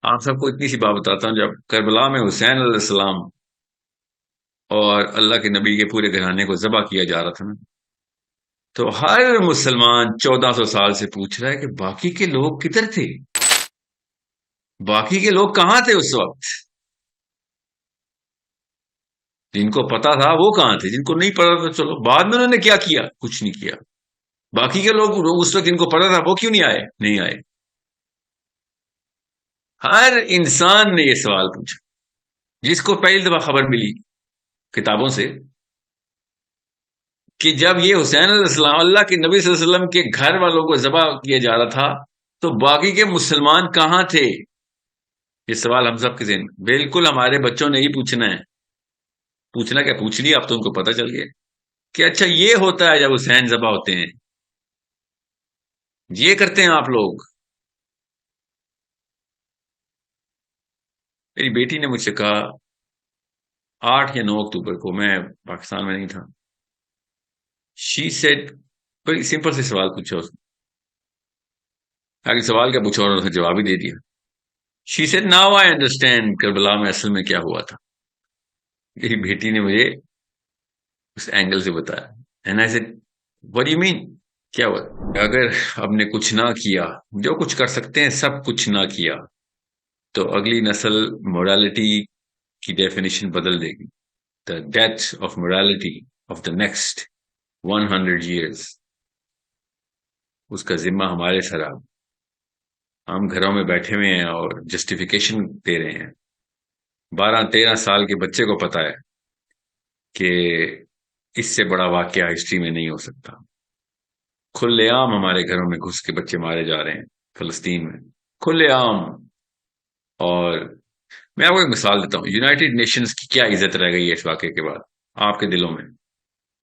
آپ سب کو اتنی سی بات بتاتا ہوں، جب کربلا میں حسین علیہ السلام اور اللہ کے نبی کے پورے گھرانے کو ذبح کیا جا رہا تھا نا، تو ہر مسلمان 1400 سال سے پوچھ رہا ہے کہ باقی کے لوگ کدھر تھے؟ باقی کے لوگ کہاں تھے اس وقت؟ جن کو پتا تھا وہ کہاں تھے؟ جن کو نہیں پتا تھا چلو بعد میں انہوں نے کیا کیا؟ کچھ نہیں کیا۔ باقی کے لوگ اس وقت جن کو پتا تھا وہ کیوں نہیں آئے؟ نہیں آئے۔ ہر انسان نے یہ سوال پوچھا، جس کو پہلی دفعہ خبر ملی کتابوں سے کہ جب یہ حسین علیہ السلام اللہ کے نبی صلی اللہ علیہ وسلم کے گھر والوں کو ذبح کیا جا رہا تھا، تو باقی کے مسلمان کہاں تھے؟ یہ سوال ہم سب کے ذہن میں، بالکل ہمارے بچوں نے ہی پوچھنا ہے۔ پوچھنا کیا پوچھ لیا، اب تو ان کو پتہ چل گیا کہ اچھا یہ ہوتا ہے جب حسین ذبح ہوتے ہیں، یہ کرتے ہیں آپ لوگ۔ میری بیٹی نے مجھ سے کہا 8 یا 9 اکتوبر کو، میں پاکستان میں نہیں تھا، شی سیڈ، بڑی سمپل سے سوال پوچھا اس نے، آگے سوال کیا پوچھا اور اس نے جواب ہی دے دیا۔ She said now I understand Karbala میں اصل میں کیا ہوا تھا۔ میری بیٹی نے مجھے اس اینگل سے بتایا، and I said what you mean, کیا ہوا؟ اگر ہم نے کچھ نہ کیا، جو کچھ کر سکتے ہیں سب کچھ نہ کیا، تو اگلی نسل مورالٹی کی ڈیفینیشن بدل دے گی۔ دا death of morality of the next 100 years، اس کا ذمہ ہمارے سر آ۔ ہم گھروں میں بیٹھے ہوئے ہیں اور جسٹیفیکیشن دے رہے ہیں۔ 12-13 سال کے بچے کو پتا ہے کہ اس سے بڑا واقعہ ہسٹری میں نہیں ہو سکتا۔ کھلے عام ہمارے گھروں میں گھس کے بچے مارے جا رہے ہیں فلسطین میں، کھلے عام۔ اور میں آپ کو ایک مثال دیتا ہوں، یونائٹڈ نیشنز کی کیا عزت رہ گئی ہے اس واقعے کے بعد آپ کے دلوں میں؟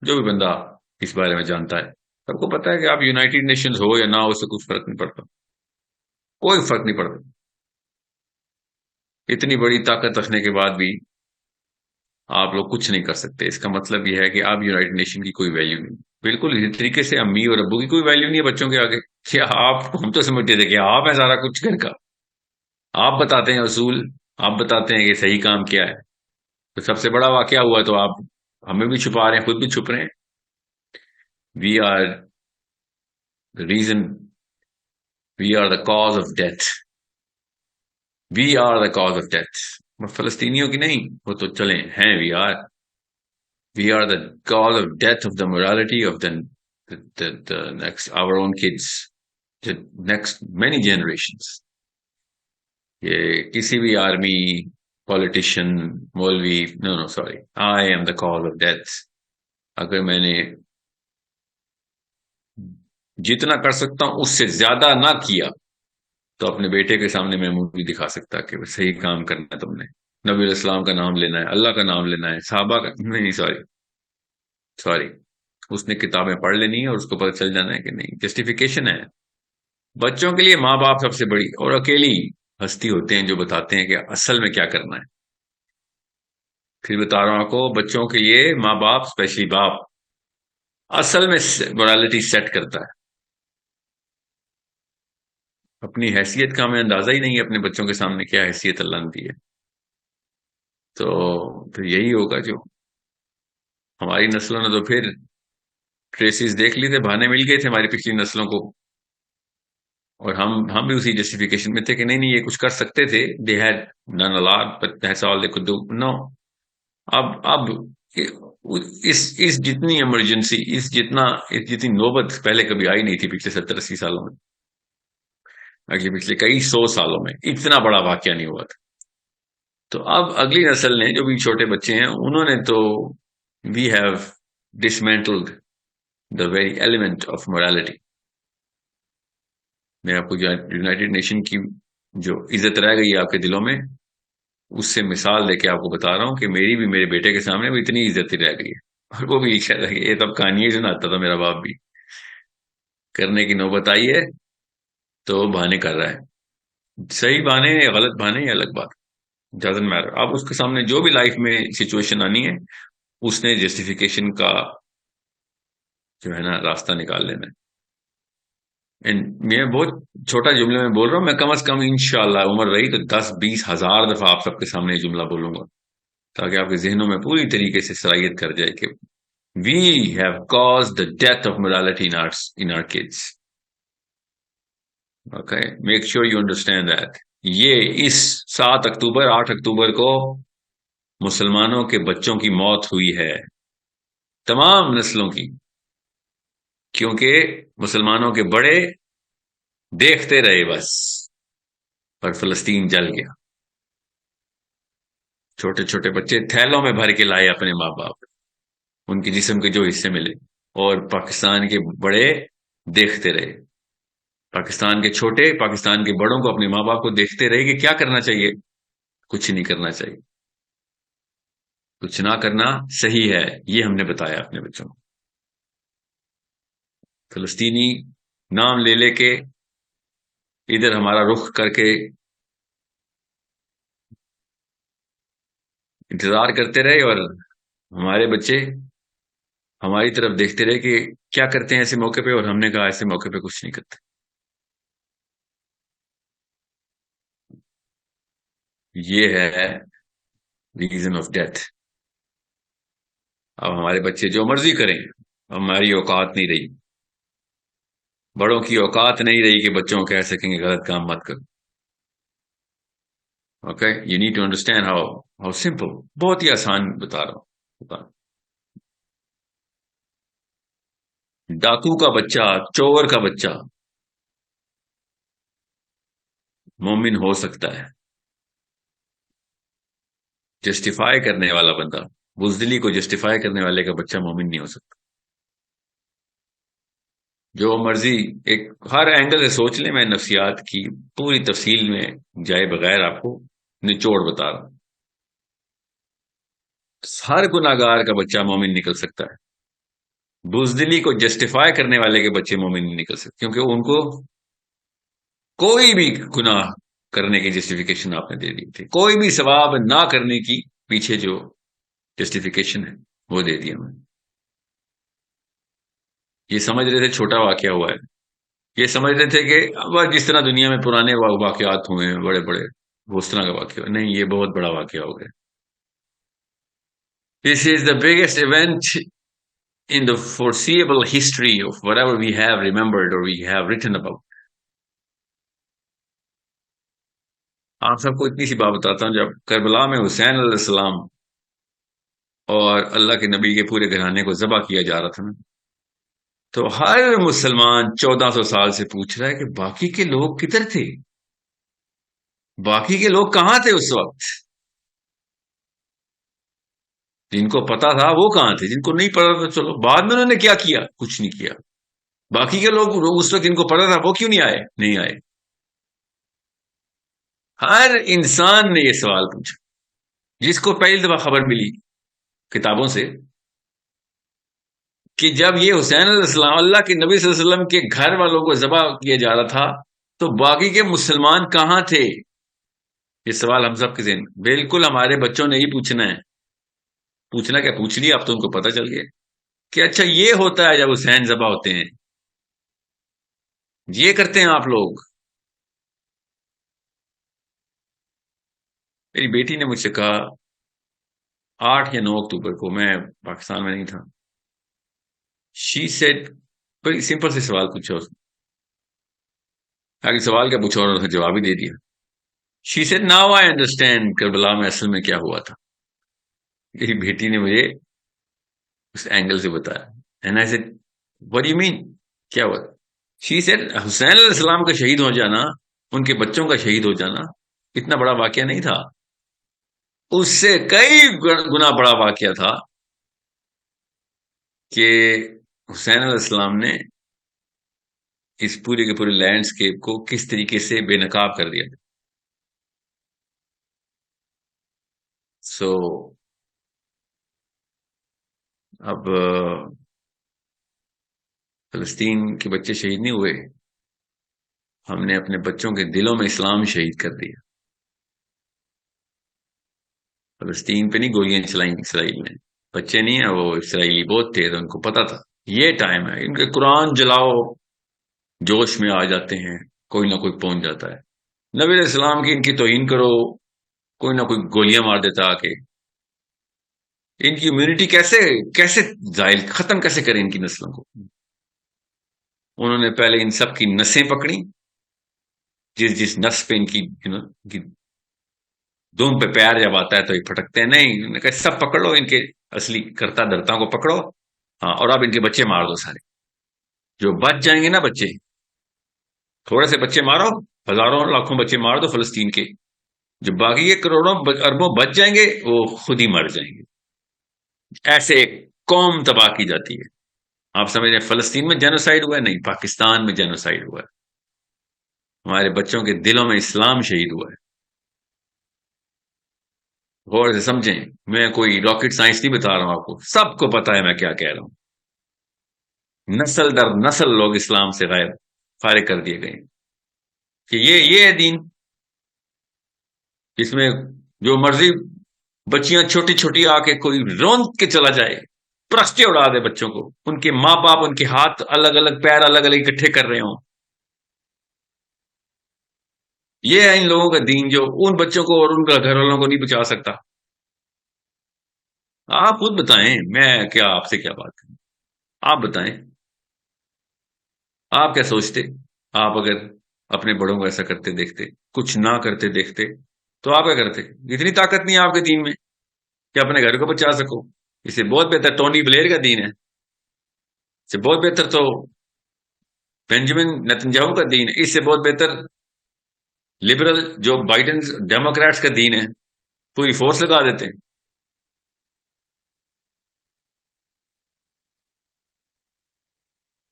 جو بھی بندہ اس بارے میں جانتا ہے، سب کو پتا ہے کہ آپ یونائٹڈ نیشنز ہو یا نہ ہو، اس سے کچھ فرق نہیں پڑتا، کوئی فرق نہیں پڑتا۔ اتنی بڑی طاقت رکھنے کے بعد بھی آپ لوگ کچھ نہیں کر سکتے۔ اس کا مطلب یہ ہے کہ آپ یونائٹڈ نیشن کی کوئی ویلیو نہیں۔ بالکل اسی طریقے سے امی اور ابو کی کوئی ویلیو نہیں ہے بچوں کے آگے، کہ آپ، ہم تو سمجھتے تھے کہ آپ ہیں سارا کچھ گھر کا، آپ بتاتے ہیں اصول، آپ بتاتے ہیں کہ صحیح کام کیا ہے۔ تو سب سے بڑا واقعہ ہوا تو آپ ہمیں بھی چھپا رہے ہیں، خود بھی چھپ رہے ہیں۔ We are the reason، we are the cause of death، we are the cause of death۔ فلسطینیوں کی نہیں، وہ تو چلیں ہیں، we are the cause of death of the morality of the next our own kids، the next many generations۔ یہ کسی بھی آرمی، پولیٹیشین، مولوی، no sorry، I am the cause of death۔ اگر میں نے جتنا کر سکتا ہوں اس سے زیادہ نہ کیا، تو اپنے بیٹے کے سامنے میں منہ بھی دکھا سکتا کہ صحیح کام کرنا ہے، تم نے نبی علیہ السلام کا نام لینا ہے، اللہ کا نام لینا ہے، صحابہ کا نہیں، سوری، اس نے کتابیں پڑھ لینی ہے اور اس کو پتہ چل جانا ہے کہ نہیں، جسٹیفیکیشن ہے۔ بچوں کے لیے ماں باپ سب سے بڑی اور اکیلی ہستی ہوتے ہیں جو بتاتے ہیں کہ اصل میں کیا کرنا ہے۔ پھر بتا رہا ہوں آپ کو، بچوں کے لیے ماں باپ، اسپیشلی باپ، اصل میں مورالٹی سیٹ کرتا ہے۔ اپنی حیثیت کا ہمیں اندازہ ہی نہیں ہے، اپنے بچوں کے سامنے کیا حیثیت اللہ نے دی ہے۔ تو پھر یہی ہوگا جو ہماری نسلوں نے، تو پھر ٹریسز دیکھ لی تھے، بہانے مل گئے تھے ہماری پچھلی نسلوں کو، اور ہم بھی اسی جسٹیفیکیشن میں تھے کہ نہیں یہ کچھ کر سکتے تھے، they had done a lot but that's all they could do۔ no، اب اس جتنی ایمرجنسی، اس جتنی نوبت پہلے کبھی آئی نہیں تھی پچھلے 70-80 سالوں میں، پچھلے کئی 100 سالوں میں اتنا بڑا واقعہ نہیں ہوا تھا۔ تو اب اگلی نسل نے، جو بھی چھوٹے بچے ہیں، انہوں نے تو we have dismantled the very element of morality۔ میں آپ کو یونائٹڈ نیشن کی جو عزت رہ گئی ہے آپ کے دلوں میں، اس سے مثال دے کے آپ کو بتا رہا ہوں کہ میری بھی میرے بیٹے کے سامنے وہ اتنی عزت ہی رہ گئی ہے، اور وہ بھی کہہ رہا ہے کہ یہ تب کہانی سناتا تھا میرا باپ بھی، کرنے کی نوبت آئی ہے تو بہانے کر رہا ہے۔ صحیح بہانے یا غلط بہانے یہ الگ بات، ڈزنٹ میٹر۔ اب اس کے سامنے جو بھی لائف میں سچویشن آنی ہے، اس نے جسٹیفیکیشن کا جو ہے نا راستہ نکال لینا ہے۔ میں بہت چھوٹا جملے میں بول رہا ہوں، میں کم از کم انشاءاللہ عمر رہی تو 10-20 ہزار دفعہ آپ سب کے سامنے یہ جملہ بولوں گا، تاکہ آپ کے ذہنوں میں پوری طریقے سے صلاحیت کر جائے کہ we have caused the death of morality in our kids. Okay, make sure you understand that. یہ اس 7 اکتوبر 8 اکتوبر کو مسلمانوں کے بچوں کی موت ہوئی ہے، تمام نسلوں کی، کیونکہ مسلمانوں کے بڑے دیکھتے رہے بس، اور فلسطین جل گیا. چھوٹے چھوٹے بچے تھیلوں میں بھر کے لائے اپنے ماں باپ، ان کے جسم کے جو حصے ملے، اور پاکستان کے بڑے دیکھتے رہے. پاکستان کے چھوٹے پاکستان کے بڑوں کو، اپنے ماں باپ کو دیکھتے رہے کہ کیا کرنا چاہیے. کچھ نہیں کرنا چاہیے، کچھ نہ کرنا صحیح ہے، یہ ہم نے بتایا اپنے بچوں کو. فلسطینی نام لے لے کے ادھر ہمارا رخ کر کے انتظار کرتے رہے، اور ہمارے بچے ہماری طرف دیکھتے رہے کہ کیا کرتے ہیں ایسے موقع پہ، اور ہم نے کہا ایسے موقع پہ کچھ نہیں کرتے. یہ ہے ریزن آف ڈیتھ. اب ہمارے بچے جو مرضی کریں، ہماری اوقات نہیں رہی، بڑوں کی اوقات نہیں رہی کہ بچوں کو کہہ سکیں گے غلط کام مت کرو. Okay, you need to understand how simple. بہت ہی آسان بتا رہا ہوں. ڈاکو کا بچہ، چور کا بچہ مومن ہو سکتا ہے. جسٹیفائی کرنے والا بندہ، بزدلی کو جسٹیفائی کرنے والے کا بچہ مومن نہیں ہو سکتا. جو مرضی ایک ہر اینگل سے سوچ لیں، میں نفسیات کی پوری تفصیل میں جائے بغیر آپ کو نچوڑ بتا رہا ہوں. ہر گناہگار کا بچہ مومن نکل سکتا ہے. بزدلی کو جسٹیفائی کرنے والے کے بچے مومن نہیں نکل سکتے، کیونکہ ان کو کوئی بھی گناہ کرنے کی جسٹیفیکیشن آپ نے دے دی تھی، کوئی بھی ثواب نہ کرنے کی پیچھے جو جسٹیفیکیشن ہے وہ دے دی ہمیں. یہ سمجھ رہے تھے چھوٹا واقعہ ہوا ہے، یہ سمجھ رہے تھے کہ اب جس طرح دنیا میں پرانے واقعات ہوئے ہیں بڑے بڑے، وہ اس طرح کا واقعہ نہیں، یہ بہت بڑا واقعہ ہو گیا. This is the biggest event in the foreseeable history of whatever we have remembered or we have written about. آپ سب کو اتنی سی بات بتاتا ہوں، جب کربلا میں حسین علیہ السلام اور اللہ کے نبی کے پورے گھرانے کو ذبح کیا جا رہا تھا نا، تو ہر مسلمان 1400 سال سے پوچھ رہا ہے کہ باقی کے لوگ کدھر تھے، باقی کے لوگ کہاں تھے اس وقت. جن کو پتا تھا وہ کہاں تھے، جن کو نہیں پتا تھا چلو بعد میں انہوں نے کیا کیا، کچھ نہیں کیا. باقی کے لوگ اس وقت جن کو پتا تھا وہ کیوں نہیں آئے، نہیں آئے. ہر انسان نے یہ سوال پوچھا، جس کو پہلی دفعہ خبر ملی کتابوں سے کہ جب یہ حسین علیہ السلام اللہ کے نبی صلی اللہ علیہ وسلم کے گھر والوں کو ذبح کیا جا رہا تھا، تو باقی کے مسلمان کہاں تھے. یہ سوال ہم سب کے ذہن، بالکل ہمارے بچوں نے ہی پوچھنا ہے. پوچھنا کیا، پوچھ لیا، اب تو ان کو پتہ چل گیا کہ اچھا یہ ہوتا ہے جب حسین ذبح ہوتے ہیں، یہ کرتے ہیں آپ لوگ. میری بیٹی نے مجھ سے کہا 8 یا 9 اکتوبر کو، میں پاکستان میں نہیں تھا. شی سیڈ، بڑی سمپل سے سوال پوچھا اس نے، آگے سوال کیا پوچھا اور اس نے جواب ہی دے دیا. She said now I understand Karbala میں اصل میں کیا ہوا تھا. میری بیٹی نے مجھے اس اینگل سے بتایا. And I said what you mean, کیا ہوا؟ شی سیڈ حسین علیہ السلام کا شہید ہو جانا، ان کے بچوں کا شہید ہو جانا اتنا بڑا واقعہ نہیں تھا، اس سے کئی گنا بڑا واقعہ تھا کہ حسین علیہ السلام نے اس پورے کے پورے لینڈسکیپ کو کس طریقے سے بے نقاب کر دیا. سو اب فلسطین کے بچے شہید نہیں ہوئے، ہم نے اپنے بچوں کے دلوں میں اسلام شہید کر دیا. فلسطین پہ نہیں گولیاں چلائیں اسرائیل نے، بچے نہیں ہیں وہ، اسرائیلی بہت تھے تو ان کو پتا تھا یہ ٹائم ہے، ان کے قرآن جلاؤ، جوش میں آ جاتے ہیں، کوئی نہ کوئی پہنچ جاتا ہے۔ نبی علیہ السلام کی ان کی توہین کرو، کوئی نہ کوئی گولیاں مار دیتا آ کے۔ ان کی امیونٹی کیسے کیسے زائل ختم کیسے کریں ان کی نسلوں کو؟ انہوں نے پہلے ان سب کی نسیں پکڑی، جس جس نس پہ ان کی دم پہ پیر جب آتا ہے تو یہ پھٹکتے ہیں، نہیں، انہوں نے کہا سب پکڑ لو، ان کے اصلی کرتا درتا کو پکڑو، ہاں، اور اب ان کے بچے مار دو سارے، جو بچ جائیں گے نا بچے، تھوڑے سے بچے مارو، ہزاروں لاکھوں بچے مار دو فلسطین کے، جو باقی کے کروڑوں اربوں بچ جائیں گے وہ خود ہی مر جائیں گے۔ ایسے ایک قوم تباہ کی جاتی ہے۔ آپ سمجھ رہے ہیں فلسطین میں جینوسائیڈ ہوا ہے؟ نہیں، پاکستان میں جینوسائیڈ ہوا ہے، ہمارے بچوں کے دلوں میں اسلام شہید ہوا ہے۔ غور سے سمجھیں، میں کوئی راکٹ سائنس نہیں بتا رہا ہوں آپ کو، سب کو پتا ہے میں کیا کہہ رہا ہوں۔ نسل در نسل لوگ اسلام سے غیر فارغ کر دیے گئے کہ یہ ہے دین، جس میں جو مرضی بچیاں چھوٹی چھوٹی آ کے کوئی روند کے چلا جائے، پرستے اڑا دے بچوں کو، ان کے ماں باپ ان کے ہاتھ الگ الگ پیر الگ الگ اکٹھے کر رہے ہوں۔ یہ ہے ان لوگوں کا دین جو ان بچوں کو اور ان کا گھر والوں کو نہیں بچا سکتا۔ آپ خود بتائیں، میں کیا آپ سے کیا بات کروں؟ آپ بتائیں، آپ کیا سوچتے؟ آپ اگر اپنے بڑوں کو ایسا کرتے دیکھتے، کچھ نہ کرتے دیکھتے، تو آپ کیا کرتے؟ اتنی طاقت نہیں ہے آپ کے دین میں کہ اپنے گھر کو بچا سکو۔ اس سے بہت بہتر ٹونی بلیر کا دین ہے، اس سے بہت بہتر تو بینجامن نتنجاہو کا دین ہے، اس سے بہت بہتر لبرل جو بائیڈن ڈیموکریٹس کا دین ہے، پوری فورس لگا دیتے ہیں۔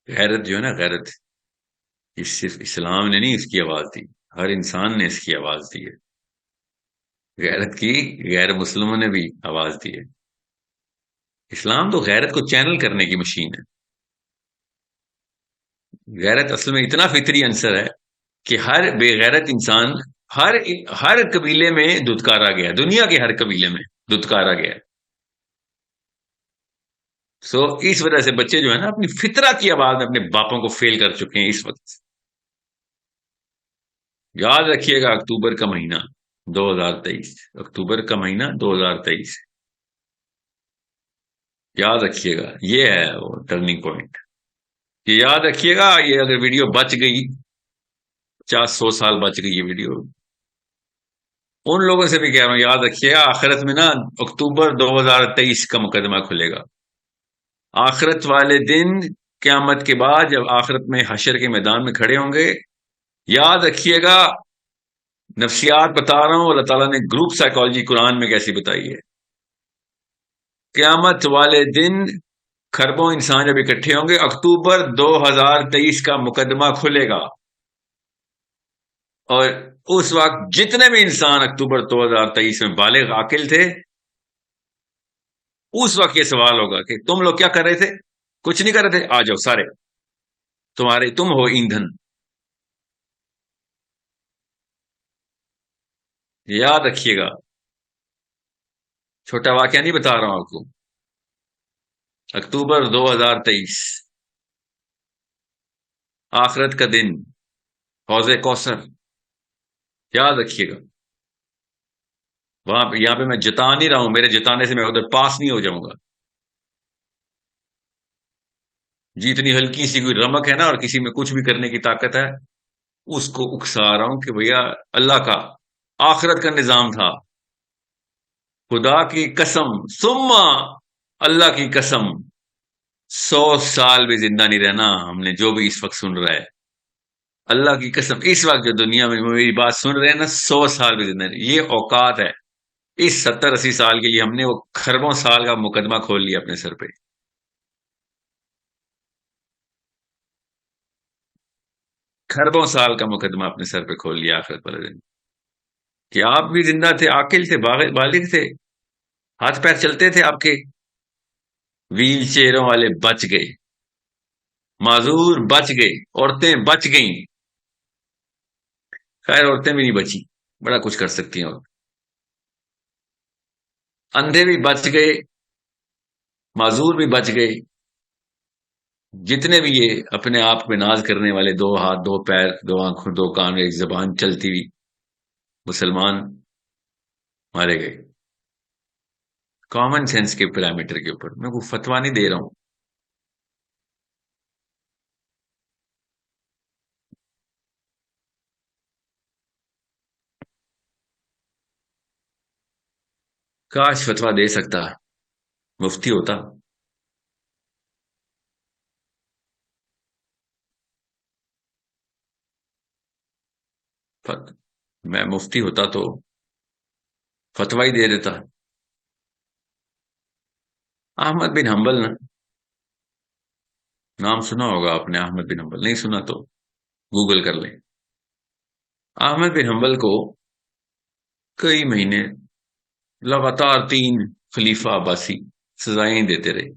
غیرت جو ہے نا، غیرت، اس صرف اسلام نے نہیں اس کی آواز دی، ہر انسان نے اس کی آواز دی ہے۔ غیرت کی غیر مسلموں نے بھی آواز دی ہے۔ اسلام تو غیرت کو چینل کرنے کی مشین ہے۔ غیرت اصل میں اتنا فطری عنصر ہے کہ ہر بے غیرت انسان ہر ہر قبیلے میں دھتکارا گیا، دنیا کے ہر قبیلے میں دھتکارا گیا۔ سو اس وجہ سے بچے جو ہے نا اپنی فطرت کی آواز میں اپنے باپوں کو فیل کر چکے ہیں اس وقت۔ یاد رکھیے گا، اکتوبر کا مہینہ 2023، اکتوبر کا مہینہ 2023، یاد رکھیے گا، یہ ہے وہ ٹرننگ پوائنٹ۔ یہ یاد رکھیے گا، یہ اگر ویڈیو بچ گئی، 50-100 سال بچ گئی یہ ویڈیو، ان لوگوں سے بھی کہہ رہا ہوں یاد رکھیے گا، آخرت میں نا اکتوبر 2023 کا مقدمہ کھلے گا۔ آخرت والے دن، قیامت کے بعد جب آخرت میں حشر کے میدان میں کھڑے ہوں گے، یاد رکھیے گا، نفسیات بتا رہا ہوں، اللہ تعالیٰ نے گروپ سائیکالوجی قرآن میں کیسی بتائی ہے۔ قیامت والے دن کھربوں انسان جب اکٹھے ہوں گے، اکتوبر 2023 کا مقدمہ کھلے گا، اور اس وقت جتنے بھی انسان اکتوبر 2023 میں بالغ عاقل تھے، اس وقت یہ سوال ہوگا کہ تم لوگ کیا کر رہے تھے؟ کچھ نہیں کر رہے تھے، آ جاؤ سارے، تم ہو ایندھن۔ یاد رکھیے گا، چھوٹا واقعہ نہیں بتا رہا ہوں آپ کو۔ اکتوبر 2023، آخرت کا دن، حوض کوثر، یاد رکھیے گا۔ یہاں پہ میں جتا نہیں رہا ہوں، میرے جتانے سے میں ادھر پاس نہیں ہو جاؤں گا۔ جتنی ہلکی سی کوئی رمک ہے نا اور کسی میں کچھ بھی کرنے کی طاقت ہے، اس کو اکسا رہا ہوں کہ بھیا اللہ کا آخرت کا نظام تھا، خدا کی قسم، ثم اللہ کی قسم، 100 سال بھی زندہ نہیں رہنا ہم نے، جو بھی اس وقت سن رہا ہے، اللہ کی قسم، اس وقت جو دنیا میں میری بات سن رہے ہیں نا، 100 سال بھی زندہ نہیں، یہ اوقات ہے۔ اس 70-80 سال کے لیے ہم نے وہ کھربوں سال کا مقدمہ کھول لیا اپنے سر پہ۔ کھربوں سال کا مقدمہ اپنے سر پہ کھول لیا آخرت والے دن، کہ آپ بھی زندہ تھے، عاقل تھے، بالغ تھے، ہاتھ پیر چلتے تھے آپ کے، ویل چیئروں والے بچ گئے، معذور بچ گئے، عورتیں بچ گئیں، خیر عورتیں بھی نہیں بچی، بڑا کچھ کر سکتی ہیں، اور اندھے بھی بچ گئے، معذور بھی بچ گئے، جتنے بھی یہ اپنے آپ پہ ناز کرنے والے، 2 ہاتھ 2 پیر 2 آنکھوں 2 کان 1 زبان چلتی ہوئی مسلمان مارے گئے کامن سینس کے پیرامیٹر کے اوپر. میں کوئی فتوا نہیں دے رہا ہوں. کاش فتوا دے سکتا، مفتی ہوتا. میں مفتی ہوتا تو فتوا ہی دے دیتا. احمد بن حنبل نا، نام سنا ہوگا آپ نے؟ احمد بن حنبل نہیں سنا تو گوگل کر لیں. احمد بن حنبل کو کئی مہینے لگاتار 3 خلیفہ عباسی سزائیں دیتے رہے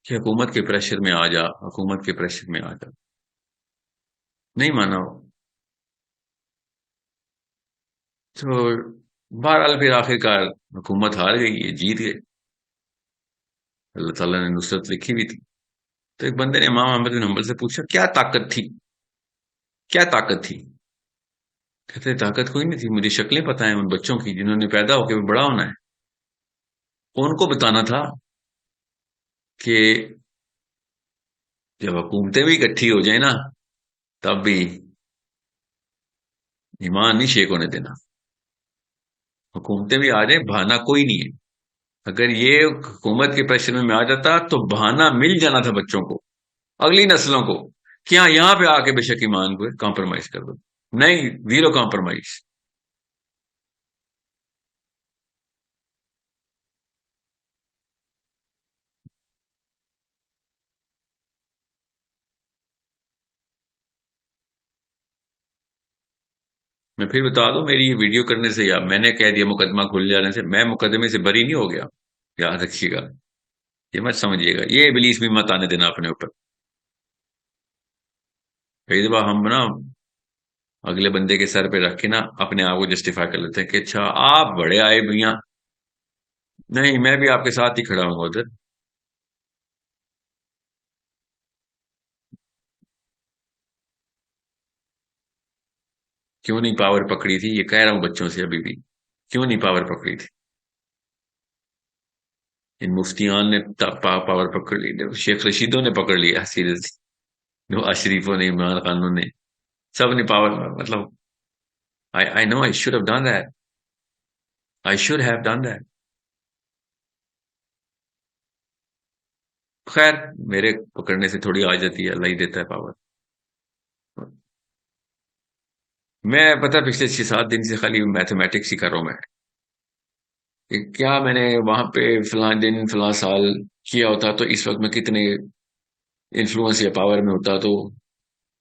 کہ حکومت کے پریشر میں آ جا، حکومت کے پریشر میں آ جا. نہیں مانا وہ. تو بہرحال پھر آخر کار حکومت ہار گئی، یہ جیت گئے. اللہ تعالیٰ نے نصرت لکھی ہوئی تھی. تو ایک بندے نے امام احمد بن حنبل سے پوچھا کیا طاقت تھی، کیا طاقت تھی؟ کہتے طاقت کوئی نہیں تھی، مجھے شکلیں پتہ ہیں ان بچوں کی جنہوں نے پیدا ہو کے بڑا ہونا ہے. ان کو بتانا تھا کہ جب حکومتیں بھی اکٹھی ہو جائیں نا، تب بھی ایمان نہیں شیک ہونے دینا. حکومتیں بھی آ جائیں، بہانا کوئی نہیں ہے. اگر یہ حکومت کے پریشر میں آ جاتا تو بہانا مل جانا تھا بچوں کو، اگلی نسلوں کو، کہ ہاں یہاں پہ آ کے بے شک ایمان کو کمپرومائز کر دو. نہیں، زیرو کمپرومائز. میں پھر بتا دوں، میری یہ ویڈیو کرنے سے یا میں نے کہہ دیا مقدمہ کھل جانے سے میں مقدمے سے بری نہیں ہو گیا. یاد رکھیے گا، یہ مت سمجھیے گا، یہ ابلیس بھی مت آنے دینا اپنے اوپر. کئی دفعہ ہم نا اگلے بندے کے سر پہ رکھ کے نا اپنے آپ کو جسٹیفائی کر لیتے ہیں کہ اچھا آپ بڑے آئے میاں، نہیں میں بھی آپ کے ساتھ ہی کھڑا ہوں گا ادھر. کیوں نہیں پاور پکڑی تھی؟ یہ کہہ رہا ہوں بچوں سے ابھی بھی، کیوں نہیں پاور پکڑی تھی؟ ان مفتیان نے پاور پکڑ لی، شیخ رشیدوں نے پکڑ لیا سیریسلی، نواز شریفوں نے، عمران خانوں نے، سب نے پاور. مطلب I know I should have done that. I should have done that. خیر میرے پکڑنے سے تھوڑی آ جاتی ہے، اللہ ہی دیتا ہے پاور. میں پتہ پچھلے 6 7 دن سے خالی میتھمیٹکس ہی کر رہا ہوں میں کہ کیا میں نے وہاں پہ فلاں دن فلاں سال کیا ہوتا تو اس وقت میں کتنے انفلوئنس یا پاور میں ہوتا تو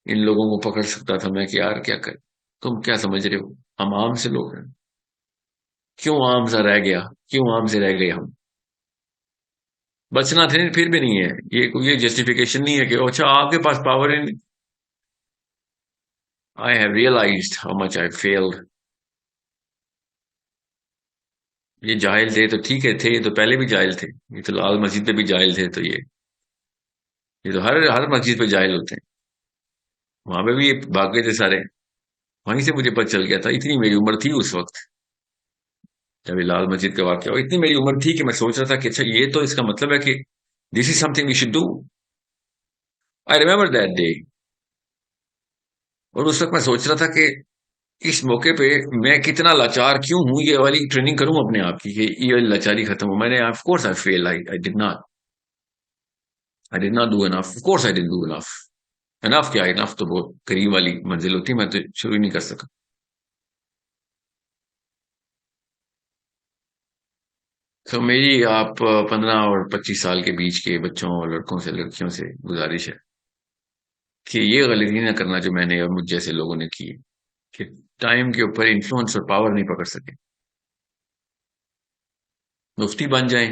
ان لوگوں کو پکڑ سکتا تھا میں. کہ یار کیا کر، تم کیا سمجھ رہے ہو؟ ہم عام سے لوگ ہیں. کیوں عام سا رہ گیا، کیوں عام سے رہ گئے ہم؟ بچنا تھے پھر بھی نہیں ہے. یہ جسٹیفیکیشن نہیں ہے کہ اچھا آپ کے پاس پاور ہے. I have realized how much I failed. یہ جاہل تھے تو ٹھیک ہے، تھے یہ تو پہلے بھی جاہل تھے. یہ تو لال مسجد پہ بھی جاہل تھے، تو یہ تو ہر ہر مسجد پہ جاہل ہوتے ہیں. وہاں پہ بھی یہ بھاگ گئے تھے سارے. وہیں سے مجھے پتہ چل گیا تھا. اتنی میری عمر تھی اس وقت جب یہ لال مسجد کا واقعہ ہوا، اتنی میری عمر تھی کہ میں سوچ رہا تھا کہ اچھا یہ تو اس کا مطلب ہے کہ this is something we should do. I remember that day. اور اس وقت میں سوچ رہا تھا کہ اس موقع پہ میں کتنا لاچار کیوں ہوں، یہ والی ٹریننگ کروں اپنے آپ کی کہ یہ والی لاچاری ختم ہو. میں نے of course I feel, I did not do enough. Of course I didn't do enough. Enough کیا؟ enough تو بہت قریب والی منزل ہوتی ہے، میں تو شروع ہی نہیں کر سکا. تو میری آپ 15 اور 25 سال کے بیچ کے بچوں اور لڑکوں سے لڑکیوں سے گزارش ہے کہ یہ غلطی نہ کرنا جو میں نے اور مجھ جیسے لوگوں نے کی ہے، کہ ٹائم کے اوپر انفلوئنس اور پاور نہیں پکڑ سکے. مفتی بن جائیں،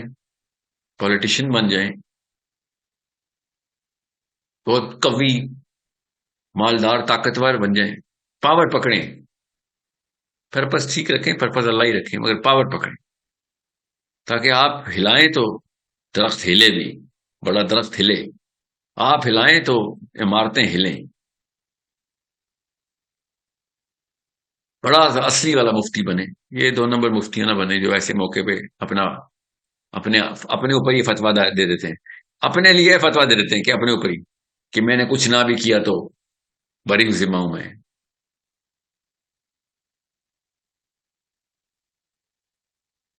پولیٹیشین بن جائیں، بہت قوی مالدار طاقتور بن جائیں، پاور پکڑیں. پرپس ٹھیک رکھیں، پرپس اللہ ہی رکھیں، مگر پاور پکڑیں تاکہ آپ ہلائیں تو درخت ہلے بھی، بڑا درخت ہلے. آپ ہلائیں تو عمارتیں ہلیں. بڑا اصلی والا مفتی بنے. یہ 2 نمبر مفتیاں نہ بنے جو ایسے موقع پہ اپنا اپنے اپنے اوپر ہی فتوا دے دیتے ہیں. اپنے لیے فتوا دے دیتے ہیں کہ اپنے اوپر ہی، کہ میں نے کچھ نہ بھی کیا تو بری ذمہ ہوں میں.